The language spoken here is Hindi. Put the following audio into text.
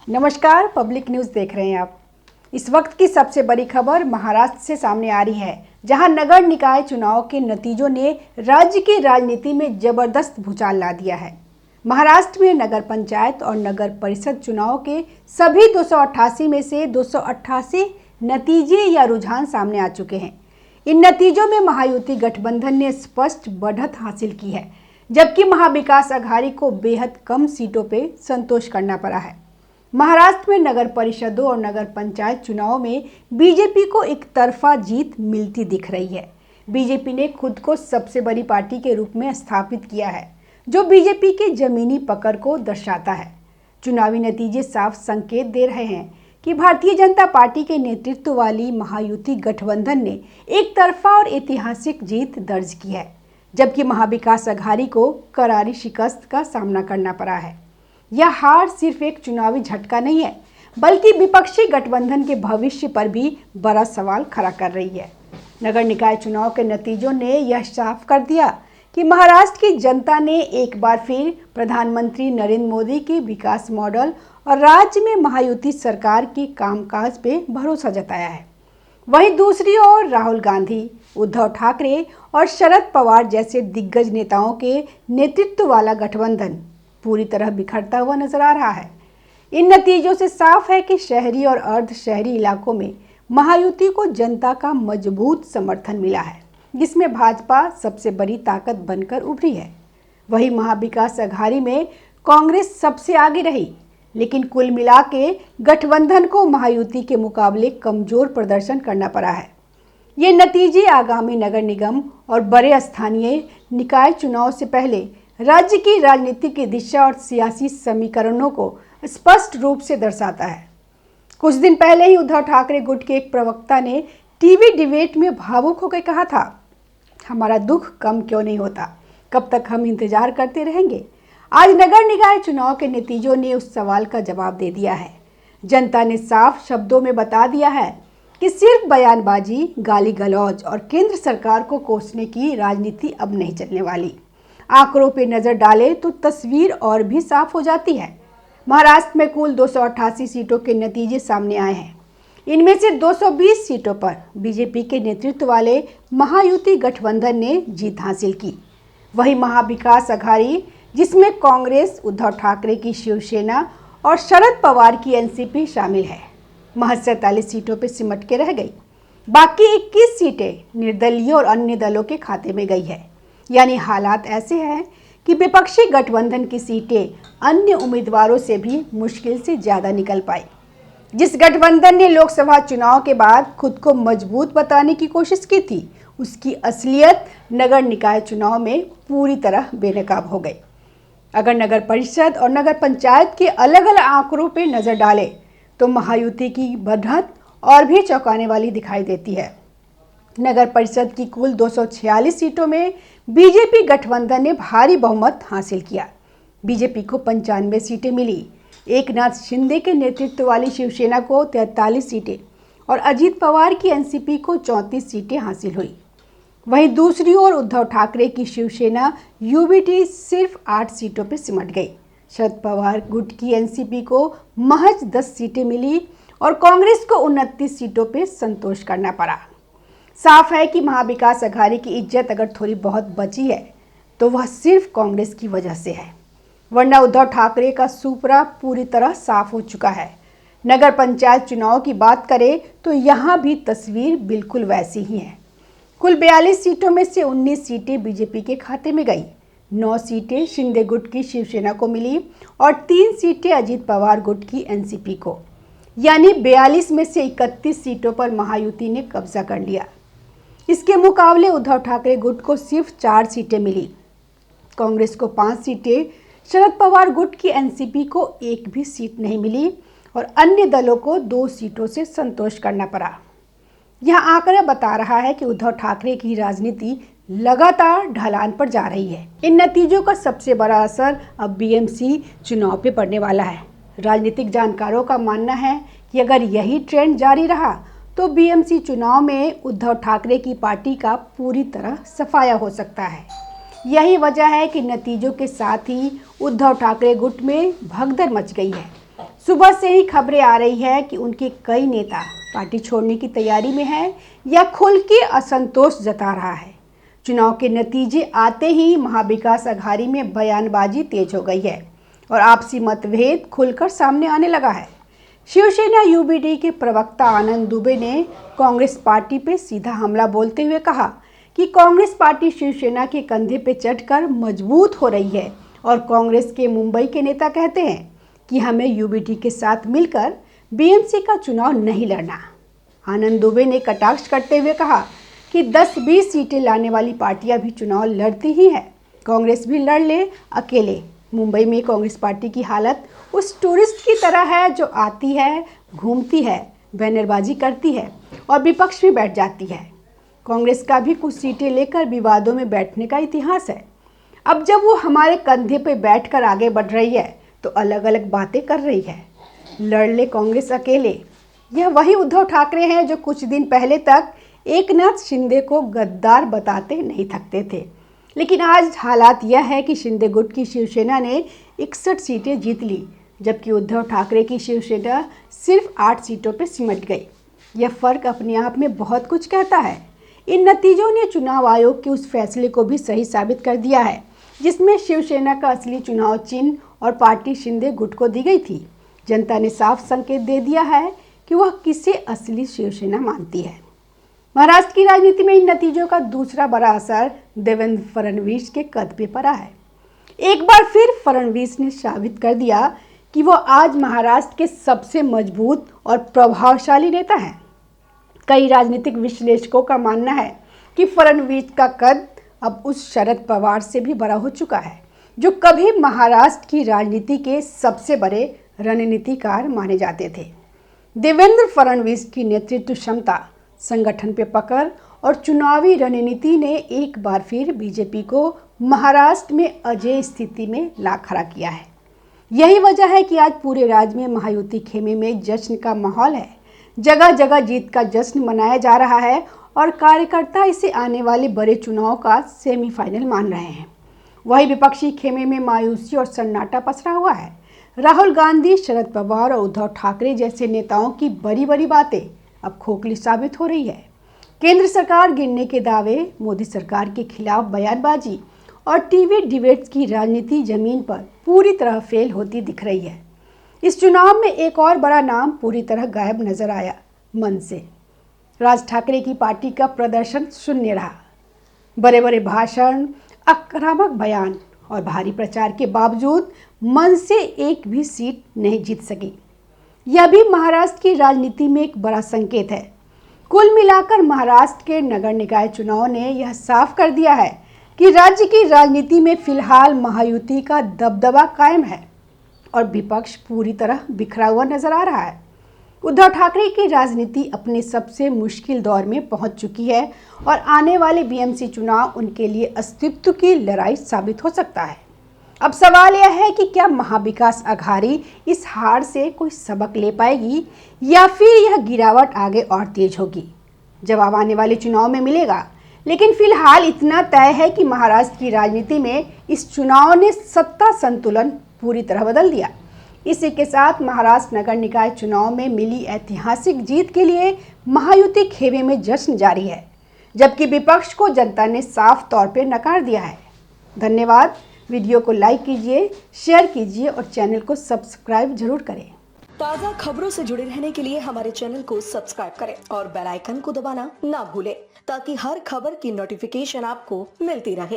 नमस्कार, पब्लिक न्यूज़ देख रहे हैं आप। इस वक्त की सबसे बड़ी खबर महाराष्ट्र से सामने आ रही है, जहां नगर निकाय चुनाव के नतीजों ने राज्य की राजनीति में जबरदस्त भूचाल ला दिया है। महाराष्ट्र में नगर पंचायत और नगर परिषद चुनाव के सभी 288 में से 288 नतीजे या रुझान सामने आ चुके हैं। इन नतीजों में महायुति गठबंधन ने स्पष्ट बढ़त हासिल की है, जबकि महाविकास अघाड़ी को बेहद कम सीटों पर संतोष करना पड़ा है। महाराष्ट्र में नगर परिषदों और नगर पंचायत चुनाव में बीजेपी को एक तरफा जीत मिलती दिख रही है। बीजेपी ने खुद को सबसे बड़ी पार्टी के रूप में स्थापित किया है, जो बीजेपी के जमीनी पकड़ को दर्शाता है। चुनावी नतीजे साफ संकेत दे रहे हैं कि भारतीय जनता पार्टी के नेतृत्व वाली महायुति गठबंधन ने एक तरफा और ऐतिहासिक जीत दर्ज की है, जबकि महाविकास अघाड़ी को करारी शिकस्त का सामना करना पड़ा है। यह हार सिर्फ एक चुनावी झटका नहीं है, बल्कि विपक्षी गठबंधन के भविष्य पर भी बड़ा सवाल खड़ा कर रही है। नगर निकाय चुनाव के नतीजों ने यह साफ कर दिया कि महाराष्ट्र की जनता ने एक बार फिर प्रधानमंत्री नरेंद्र मोदी के विकास मॉडल और राज्य में महायुति सरकार के कामकाज पे भरोसा जताया है। वहीं दूसरी ओर राहुल गांधी, उद्धव ठाकरे और शरद पवार जैसे दिग्गज नेताओं के नेतृत्व वाला गठबंधन पूरी तरह बिखरता हुआ नजर आ रहा है। इन नतीजों से साफ है कि शहरी और अर्ध शहरी इलाकों में महायुति को जनता का मजबूत समर्थन मिला है, जिसमें भाजपा सबसे बड़ी ताकत बनकर उभरी है। वहीं महाविकास अघाड़ी में कांग्रेस सबसे आगे रही, लेकिन कुल मिला के गठबंधन को महायुति के मुकाबले कमजोर प्रदर्शन करना पड़ा है। ये नतीजे आगामी नगर निगम और बड़े स्थानीय निकाय चुनाव से पहले राज्य की राजनीति की दिशा और सियासी समीकरणों को स्पष्ट रूप से दर्शाता है। कुछ दिन पहले ही उद्धव ठाकरे गुट के एक प्रवक्ता ने टीवी डिबेट में भावुक होकर कहा था, हमारा दुख कम क्यों नहीं होता, कब तक हम इंतजार करते रहेंगे। आज नगर निकाय चुनाव के नतीजों ने उस सवाल का जवाब दे दिया है। जनता ने साफ शब्दों में बता दिया है कि सिर्फ बयानबाजी, गाली गलौज और केंद्र सरकार को कोसने की राजनीति अब नहीं चलने वाली। आंकड़ों पर नजर डालें तो तस्वीर और भी साफ हो जाती है। महाराष्ट्र में कुल 288 सीटों के नतीजे सामने आए हैं। इनमें से 220 सीटों पर बीजेपी के नेतृत्व वाले महायुति गठबंधन ने जीत हासिल की। वहीं महाविकास अघाड़ी, जिसमें कांग्रेस, उद्धव ठाकरे की शिवसेना और शरद पवार की एनसीपी शामिल है, महज 47 सीटों पर सिमट के रह गई। बाकी 21 सीटें निर्दलीय और अन्य दलों के खाते में गई है। यानी हालात ऐसे हैं कि विपक्षी गठबंधन की सीटें अन्य उम्मीदवारों से भी मुश्किल से ज़्यादा निकल पाई। जिस गठबंधन ने लोकसभा चुनाव के बाद खुद को मजबूत बताने की कोशिश की थी, उसकी असलियत नगर निकाय चुनाव में पूरी तरह बेनकाब हो गई। अगर नगर परिषद और नगर पंचायत के अलग अलग आंकड़ों पर नज़र डालें तो महायुति की बढ़त और भी चौंकाने वाली दिखाई देती है। नगर परिषद की कुल 246 सीटों में बीजेपी गठबंधन ने भारी बहुमत हासिल किया। बीजेपी को 95 सीटें मिली। एकनाथ शिंदे के नेतृत्व वाली शिवसेना को 43 सीटें और अजीत पवार की एनसीपी को 34 सीटें हासिल हुई। वहीं दूसरी ओर उद्धव ठाकरे की शिवसेना यूबीटी सिर्फ 8 सीटों पर सिमट गई। शरद पवार गुट की एनसीपी को महज 10 सीटें मिली और कांग्रेस को 29 सीटों पर संतोष करना पड़ा। साफ है कि महाविकास अघाड़ी की इज्जत अगर थोड़ी बहुत बची है तो वह सिर्फ कांग्रेस की वजह से है, वरना उद्धव ठाकरे का सुपड़ा पूरी तरह साफ हो चुका है। नगर पंचायत चुनाव की बात करें तो यहाँ भी तस्वीर बिल्कुल वैसी ही है। कुल 42 सीटों में से 19 सीटें बीजेपी के खाते में गई, 9 सीटें शिंदे गुट की शिवसेना को मिली और 3 सीटें अजीत पवार गुट की एनसीपी को। यानी 42 में से 31 सीटों पर महायुति ने कब्जा कर लिया। इसके मुकाबले उद्धव ठाकरे गुट को सिर्फ 4 सीटें मिली, कांग्रेस को 5 सीटें, शरद पवार गुट की एनसीपी को 1 भी सीट नहीं मिली और अन्य दलों को 2 सीटों से संतोष करना पड़ा। यह आंकड़ा बता रहा है कि उद्धव ठाकरे की राजनीति लगातार ढलान पर जा रही है। इन नतीजों का सबसे बड़ा असर अब बीएमसी चुनाव पे पड़ने वाला है। राजनीतिक जानकारों का मानना है कि अगर यही ट्रेंड जारी रहा तो बीएमसी चुनाव में उद्धव ठाकरे की पार्टी का पूरी तरह सफाया हो सकता है। यही वजह है कि नतीजों के साथ ही उद्धव ठाकरे गुट में भगदड़ मच गई है। सुबह से ही खबरें आ रही है कि उनके कई नेता पार्टी छोड़ने की तैयारी में हैं या खुल के असंतोष जता रहा है। चुनाव के नतीजे आते ही महाविकास अघाड़ी में बयानबाजी तेज हो गई है और आपसी मतभेद खुलकर सामने आने लगा है। शिवसेना यूबीडी के प्रवक्ता आनंद दुबे ने कांग्रेस पार्टी पे सीधा हमला बोलते हुए कहा कि कांग्रेस पार्टी शिवसेना के कंधे पे चढ़कर मजबूत हो रही है और कांग्रेस के मुंबई के नेता कहते हैं कि हमें यूबीडी के साथ मिलकर बीएमसी का चुनाव नहीं लड़ना। आनंद दुबे ने कटाक्ष करते हुए कहा कि 10-20 सीटें लाने वाली पार्टियां भी चुनाव लड़ती ही है, कांग्रेस भी लड़ ले अकेले। मुंबई में कांग्रेस पार्टी की हालत उस टूरिस्ट की तरह है जो आती है, घूमती है, बैनरबाजी करती है और विपक्ष में बैठ जाती है। कांग्रेस का भी कुछ सीटें लेकर विवादों में बैठने का इतिहास है। अब जब वो हमारे कंधे पे बैठकर आगे बढ़ रही है तो अलग अलग बातें कर रही है। लड़ ले कांग्रेस अकेले, यह वही उद्धव ठाकरे हैं जो कुछ दिन पहले तक एकनाथ शिंदे को गद्दार बताते नहीं थकते थे। लेकिन आज हालात यह है कि शिंदे गुट की शिवसेना ने 61 सीटें जीत ली, जबकि उद्धव ठाकरे की शिवसेना सिर्फ 8 सीटों पर सिमट गई। यह फर्क अपने आप में बहुत कुछ कहता है। इन नतीजों ने चुनाव आयोग के उस फैसले को भी सही साबित कर दिया है जिसमें शिवसेना का असली चुनाव चिन्ह और पार्टी शिंदे गुट को दी गई थी। जनता ने साफ संकेत दे दिया है कि वह किसे असली शिवसेना मानती है। महाराष्ट्र की राजनीति में इन नतीजों का दूसरा बड़ा असर देवेंद्र फडणवीस के कद पे पड़ा है। एक बार फिर फडणवीस ने साबित कर दिया कि वो आज महाराष्ट्र के सबसे मजबूत और प्रभावशाली नेता हैं। कई राजनीतिक विश्लेषकों का मानना है कि फडणवीस का कद अब उस शरद पवार से भी बड़ा हो चुका है, जो कभी महाराष्ट्र की राजनीति के सबसे बड़े रणनीतिकार माने जाते थे। देवेंद्र फडणवीस की नेतृत्व क्षमता, संगठन पे पकड़ और चुनावी रणनीति ने एक बार फिर बीजेपी को महाराष्ट्र में अजेय स्थिति में ला खड़ा किया है। यही वजह है कि आज पूरे राज्य में महायुति खेमे में जश्न का माहौल है। जगह जगह जीत का जश्न मनाया जा रहा है और कार्यकर्ता इसे आने वाले बड़े चुनाव का सेमीफाइनल मान रहे हैं। वही विपक्षी खेमे में मायूसी और सन्नाटा पसरा हुआ है। राहुल गांधी, शरद पवार और उद्धव ठाकरे जैसे नेताओं की बड़ी बड़ी बातें अब खोखली साबित हो रही है। केंद्र सरकार गिरने के दावे, मोदी सरकार के खिलाफ बयानबाजी और टीवी डिबेट्स की राजनीति जमीन पर पूरी तरह फेल होती दिख रही है। इस चुनाव में एक और बड़ा नाम पूरी तरह गायब नजर आया, मन से। राज ठाकरे की पार्टी का प्रदर्शन शून्य रहा। बड़े बड़े भाषण, आक्रामक बयान और भारी प्रचार के बावजूद मन से एक भी सीट नहीं जीत सकी। यह भी महाराष्ट्र की राजनीति में एक बड़ा संकेत है। कुल मिलाकर महाराष्ट्र के नगर निकाय चुनाव ने यह साफ कर दिया है कि राज्य की राजनीति में फिलहाल महायुति का दबदबा कायम है और विपक्ष पूरी तरह बिखरा हुआ नजर आ रहा है। उद्धव ठाकरे की राजनीति अपने सबसे मुश्किल दौर में पहुंच चुकी है और आने वाले बीएमसी चुनाव उनके लिए अस्तित्व की लड़ाई साबित हो सकता है। अब सवाल यह है कि क्या महाविकास अघाड़ी इस हार से कोई सबक ले पाएगी या फिर यह गिरावट आगे और तेज होगी। जवाब आने वाले चुनाव में मिलेगा। लेकिन फिलहाल इतना तय है कि महाराष्ट्र की राजनीति में इस चुनाव ने सत्ता संतुलन पूरी तरह बदल दिया। इसी के साथ महाराष्ट्र नगर निकाय चुनाव में मिली ऐतिहासिक जीत के लिए महायुति खेमे में जश्न जारी है, जबकि विपक्ष को जनता ने साफ तौर पर नकार दिया है। धन्यवाद। वीडियो को लाइक कीजिए, शेयर कीजिए और चैनल को सब्सक्राइब जरूर करें। ताज़ा खबरों से जुड़े रहने के लिए हमारे चैनल को सब्सक्राइब करें और बेल आइकन को दबाना ना भूलें ताकि हर खबर की नोटिफिकेशन आपको मिलती रहे।